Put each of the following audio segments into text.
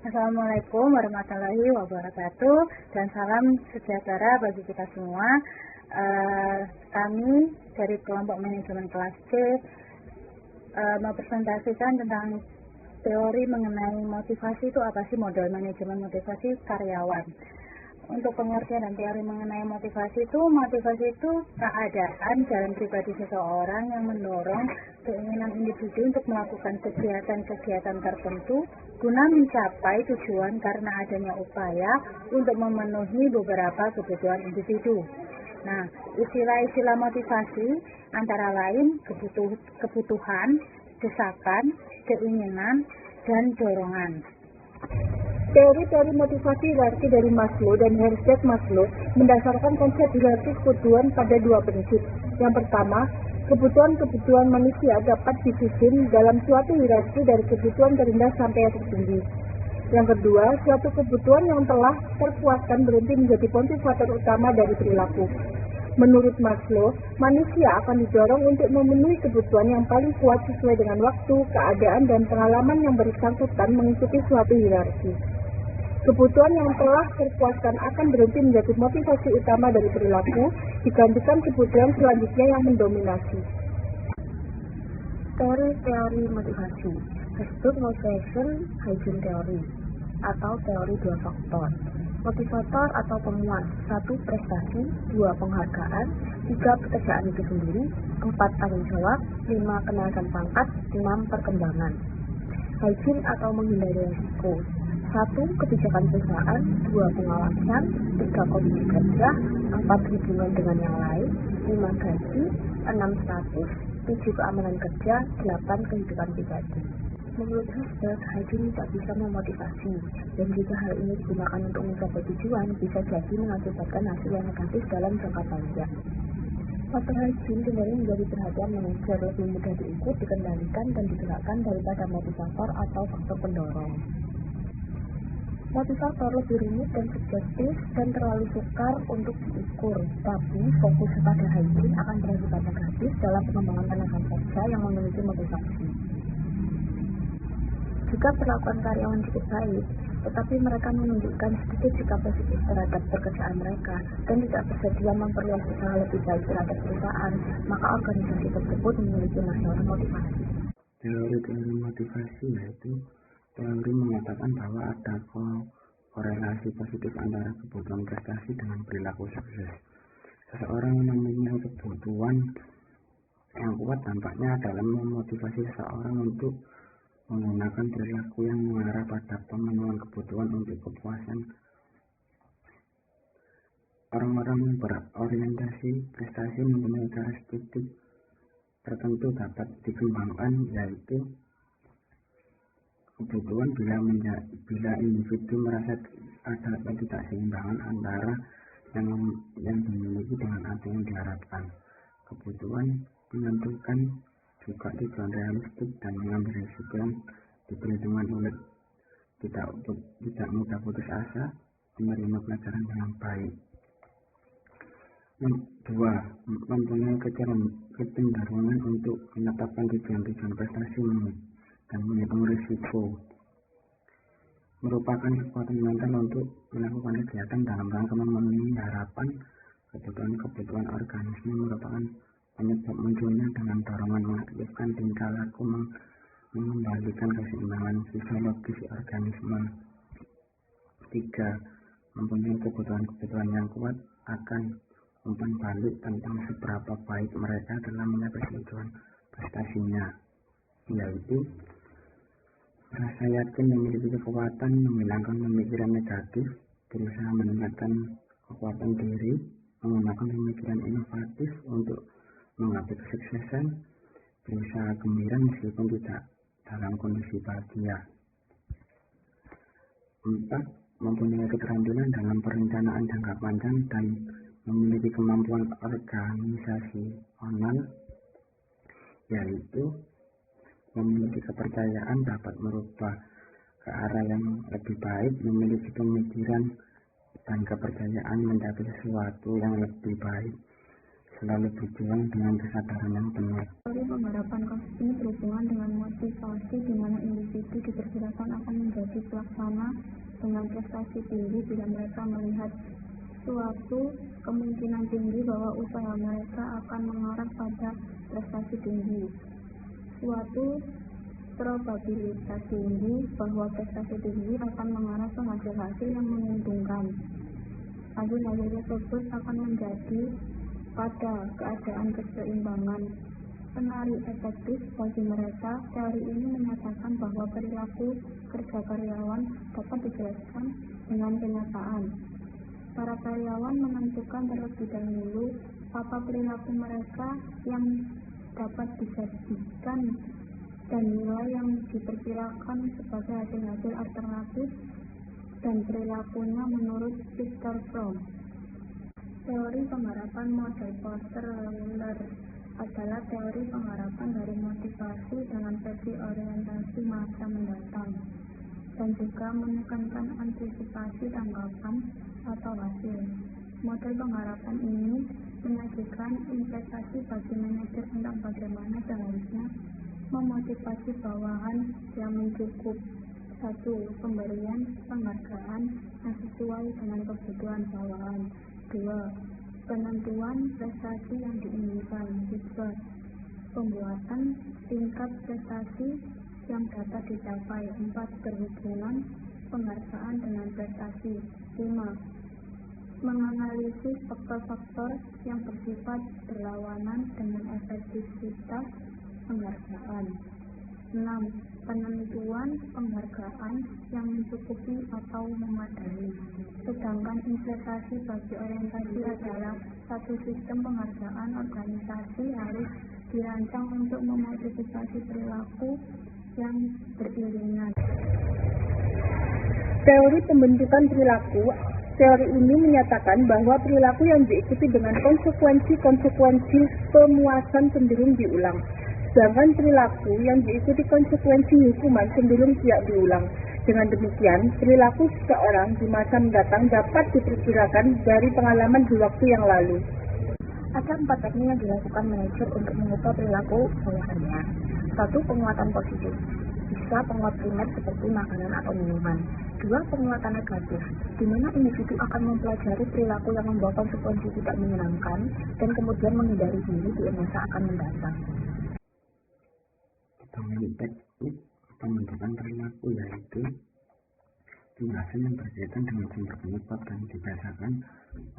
Assalamualaikum warahmatullahi wabarakatuh dan salam sejahtera bagi kita semua. Kami dari kelompok manajemen kelas C mempresentasikan tentang teori mengenai motivasi itu apa sih, model manajemen motivasi karyawan. Untuk pengertian dan teori mengenai motivasi itu keadaan dalam pribadi seseorang yang mendorong keinginan individu untuk melakukan kegiatan-kegiatan tertentu guna mencapai tujuan karena adanya upaya untuk memenuhi beberapa kebutuhan individu. Nah, istilah-istilah motivasi antara lain kebutuhan, desakan, keinginan, dan dorongan. Teori-teori motivasi hierarki dari Maslow dan Herzog Maslow mendasarkan konsep hierarki kebutuhan pada dua prinsip. Yang pertama, kebutuhan-kebutuhan manusia dapat disusun dalam suatu hierarki dari kebutuhan terendah sampai yang tertinggi. Yang kedua, suatu kebutuhan yang telah terpuaskan berhenti menjadi motivator utama dari perilaku. Menurut Maslow, manusia akan didorong untuk memenuhi kebutuhan yang paling kuat sesuai dengan waktu, keadaan, dan pengalaman yang bersangkutan mengikuti suatu hierarki. Kebutuhan yang telah terpuaskan akan berhenti menjadi motivasi utama dari perilaku, digantikan kebutuhan selanjutnya yang mendominasi. Teori motivasi disebut motivation hygiene theory atau teori dua faktor. Motivator atau pemuas: 1. Prestasi, 2. Penghargaan, 3. Pekerjaan itu sendiri, 4. Tanggung jawab, 5. Kenaikan pangkat, 6. Perkembangan. Hygiene atau menghindari risiko: 1. Kebijakan perusahaan, 2. Pengawasan, 3. Kondisi kerja, 4. Hubungan dengan yang lain, 5. Gaji, 6. Status, 7. Keamanan kerja, 8. Kehidupan pribadi. Menurut Herzog, hygiene tidak bisa memotivasi, dan jika hal ini digunakan untuk mencapai tujuan, bisa jadi mengakibatkan hasil yang negatif dalam jangka panjang. Faktor hygiene cenderung menjadi perhatian manajer, lebih mudah diukur, dikendalikan, dan digerakkan daripada motivator atau faktor pendorong. Motivator lebih rumit dan subjektif dan terlalu sukar untuk diukur, tapi fokus pada hygiene akan berakibat negatif dalam pengembangan tenaga kerja yang memiliki motivasi. Jika perlakuan karyawan cukup baik, tetapi mereka menunjukkan sedikit sikap positif terhadap pekerjaan mereka dan tidak bersedia memperluas usaha lebih baik terhadap perusahaan, maka organisasi tersebut memiliki masalah motivasi. Teori motivasi yaitu teori mengatakan bahwa ada korelasi positif antara kebutuhan prestasi dengan perilaku sukses. Seseorang yang memiliki kebutuhan yang kuat dampaknya adalah memotivasi seseorang untuk menggunakan perilaku yang mengarah pada pemenuhan kebutuhan untuk kepuasan. Orang-orang yang berorientasi prestasi mempunyai karakteristik tertentu dapat dikembangkan, yaitu kebutuhan bila individu merasa ada ketidakseimbangan antara yang dimiliki dengan apa yang diharapkan. Kebutuhan menentukan juga tujuan realistik dan mengambil risiko yang diperhitungkan oleh tidak mudah putus asa, menerima pelajaran dengan baik. 2. Mempunyai kecenderungan untuk menetapkan tujuan-tujuan prestasi dan menghitung risiko. Merupakan kekuatan mental untuk melakukan kegiatan dalam rangka memenuhi harapan. Kebutuhan organisme merupakan penyebab munculnya dengan dorongan mengaktifkan tingkah laku mengembalikan keseimbangan fisiologis organisme. 3. Mempunyai kebutuhan yang kuat akan umpan balik tentang seberapa baik mereka dalam mencapai tujuan prestasinya, yaitu rasa yakin, memiliki kekuatan, menghilangkan pemikiran negatif, berusaha meningkatkan kekuatan diri, menggunakan pemikiran inovatif untuk menggapai kesuksesan, berusaha gembira meskipun tidak dalam kondisi bahagia. 4. Mempunyai keterampilan dalam perencanaan jangka panjang dan memiliki kemampuan organisasional, yaitu memiliki kepercayaan dapat merubah ke arah yang lebih baik, memiliki pemikiran dan kepercayaan mencapai sesuatu yang lebih baik selalu berjuang dengan kesadaran yang penuh. Teori pengharapan kasus ini berhubungan dengan motivasi di mana individu diperkirakan akan menjadi pelaksana dengan prestasi tinggi bila mereka melihat suatu kemungkinan tinggi bahwa usaha mereka akan mengarah pada prestasi tinggi. Suatu probabilitas tinggi bahwa prestasi tinggi akan mengarah ke hasil-hasil yang menguntungkan. Hasil-hasil tersebut akan menjadi pada keadaan keseimbangan penari efektif bagi mereka. Teori ini menyatakan bahwa perilaku kerja karyawan dapat dijelaskan dengan kenyataan. Para karyawan menentukan terlebih dahulu apa perilaku mereka yang dapat disajikan dan nilai yang diperkirakan sebagai hasil-hasil alternatif dan perilakunya menurut Victor Fromm. Teori pengharapan model Porter-Lawler adalah teori pengharapan dari motivasi dengan versi orientasi masa mendatang dan juga menekankan antisipasi tanggapan atau hasil. Model pengharapan ini menyajikan investasi bagi manajer tentang bagaimana seharusnya memotivasi bawahan yang mencukup. 1. Pemberian penghargaan yang sesuai dengan kebutuhan bawahan. 2. Penentuan prestasi yang diinginkan. 3. Pembuatan tingkat prestasi yang dapat dicapai. 4. Berhubungan penghargaan dengan prestasi. 5. Menganalisis faktor-faktor yang bersifat berlawanan dengan efektivitas penghargaan. 6. Penentuan penghargaan yang mencukupi atau memadai. Sedangkan investasi bagi orientasi adalah satu sistem penghargaan organisasi harus dirancang untuk memotivasi perilaku yang beriringan. Teori pembentukan perilaku. Teori ini menyatakan bahwa perilaku yang diikuti dengan konsekuensi pemuasan cenderung diulang. Sedangkan perilaku yang diikuti konsekuensi hukuman cenderung tidak diulang. Dengan demikian, perilaku seseorang di masa mendatang dapat diperkirakan dari pengalaman di waktu yang lalu. Ada 4 teknik yang dilakukan manajer untuk mengubah perilaku bawahannya. 1. Penguatan positif. Bisa penguat primer seperti makanan atau minuman. 2. Penguatan negatif, di mana individu akan mempelajari perilaku yang membawa konsekuensi tidak menyenangkan dan kemudian menghindari diri di masa akan mendatang. Dengan teknik pembentukan perilaku yaitu penjelasan yang berkaitan dengan sumber penyebab dan dibiasakan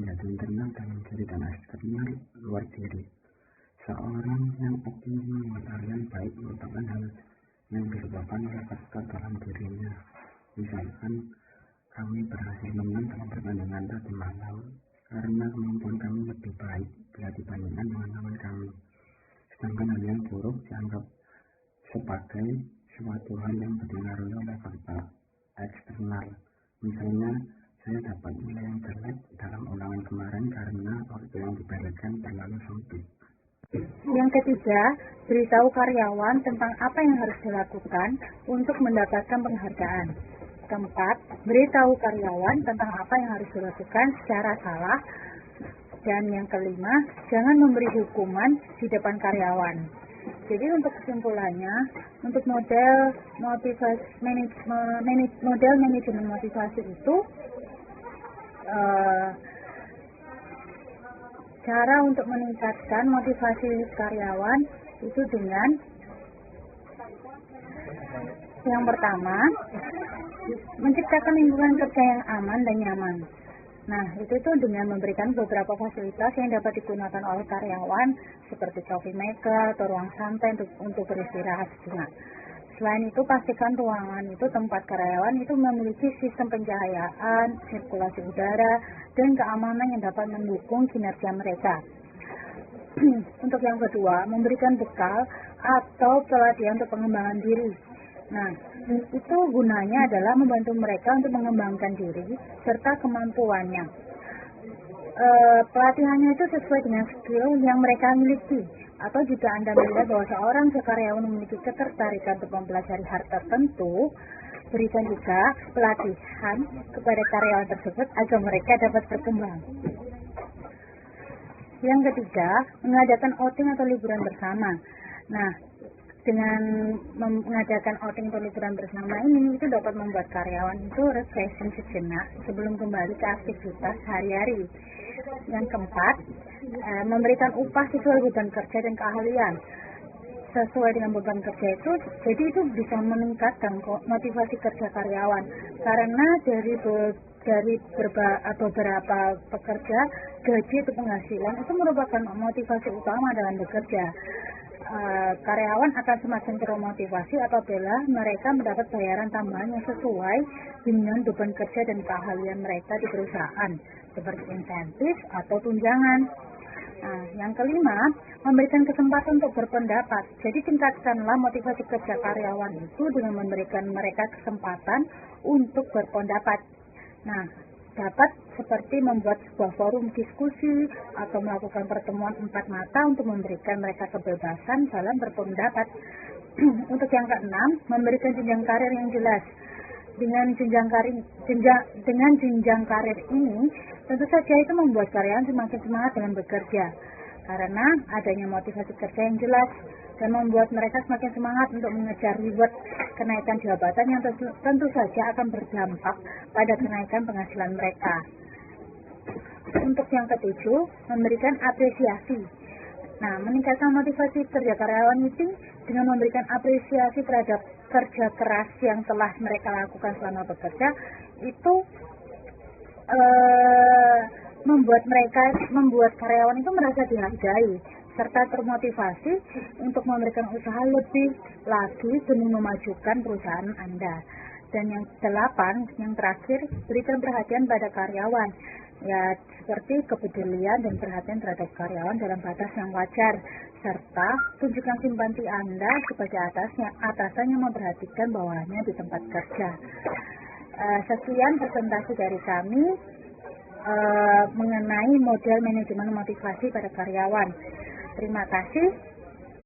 menjadi internal dan menjadi dan eksternal luar diri. Seorang yang optimis membuat hal yang baik merupakan hal yang disebabkan oleh faktor dalam dirinya. Misalkan kami berhasil menang dalam pertandingan tadi malam karena kemampuan kami lebih baik bila dibandingkan dengan lawan kami. Sedangkan hal yang buruk dianggap sebagai suatu hal yang dipengaruhi oleh faktor eksternal. Misalnya, saya dapat nilai yang jelek dalam ulangan kemarin karena waktu yang diberikan terlalu sempit. Yang ketiga, beritahu karyawan tentang apa yang harus dilakukan untuk mendapatkan penghargaan. Keempat, beritahu karyawan tentang apa yang harus dilakukan secara salah. Dan yang kelima, jangan memberi hukuman di depan karyawan. Jadi untuk kesimpulannya, untuk model manajemen motivasi itu cara untuk meningkatkan motivasi karyawan itu dengan yang pertama, menciptakan lingkungan kerja yang aman dan nyaman. Nah, itu tuh dengan memberikan beberapa fasilitas yang dapat digunakan oleh karyawan seperti coffee maker atau ruang santai untuk beristirahat sejenak. Selain itu, pastikan ruangan itu tempat karyawan itu memiliki sistem pencahayaan, sirkulasi udara, dan keamanan yang dapat mendukung kinerja mereka. Untuk yang kedua, memberikan bekal atau pelatihan untuk pengembangan diri. Nah, itu gunanya adalah membantu mereka untuk mengembangkan diri serta kemampuannya. Pelatihannya itu sesuai dengan skill yang mereka miliki. Atau jika Anda melihat bahwa seorang karyawan memiliki ketertarikan untuk mempelajari hal tertentu, berikan juga pelatihan kepada karyawan tersebut agar mereka dapat berkembang. Yang ketiga, mengadakan outing atau liburan bersama. Nah, dengan mengadakan outing atau liburan bersama ini itu dapat membuat karyawan itu refreshing sejenak sebelum kembali ke aktivitas sehari-hari. Yang keempat, memberikan upah sesuai beban kerja dan keahlian. Sesuai dengan beban kerja itu, jadi itu bisa meningkatkan motivasi kerja karyawan karena dari beberapa pekerja, gaji itu penghasilan itu merupakan motivasi utama dalam bekerja. Karyawan akan semakin termotivasi apabila mereka mendapat bayaran tambahan yang sesuai dengan beban kerja dan keahlian mereka di perusahaan, seperti insentif atau tunjangan. Nah, yang kelima, memberikan kesempatan untuk berpendapat. Jadi tingkatkanlah motivasi kerja karyawan itu dengan memberikan mereka kesempatan untuk berpendapat. Nah, dapat seperti membuat sebuah forum diskusi atau melakukan pertemuan 4 mata untuk memberikan mereka kebebasan dalam berpendapat. Untuk yang keenam, memberikan jenjang karir yang jelas. Dengan jenjang karir ini, tentu saja itu membuat karyawan semakin semangat dalam bekerja karena adanya motivasi kerja yang jelas dan membuat mereka semakin semangat untuk mengejar reward kenaikan jabatan yang tentu saja akan berdampak pada kenaikan penghasilan mereka. Untuk yang ketujuh, memberikan apresiasi. Nah, meningkatkan motivasi kerja karyawan itu dengan memberikan apresiasi terhadap kerja keras yang telah mereka lakukan selama bekerja itu membuat karyawan itu merasa dihargai serta termotivasi untuk memberikan usaha lebih lagi demi memajukan perusahaan Anda. Dan yang delapan, yang terakhir, berikan perhatian pada karyawan. Ya, seperti kepedulian dan perhatian terhadap karyawan dalam batas yang wajar, serta tunjukkan simpati Anda kepada atasan yang memperhatikan bawahannya di tempat kerja. Sekian presentasi dari kami mengenai model manajemen motivasi pada karyawan. Terima kasih.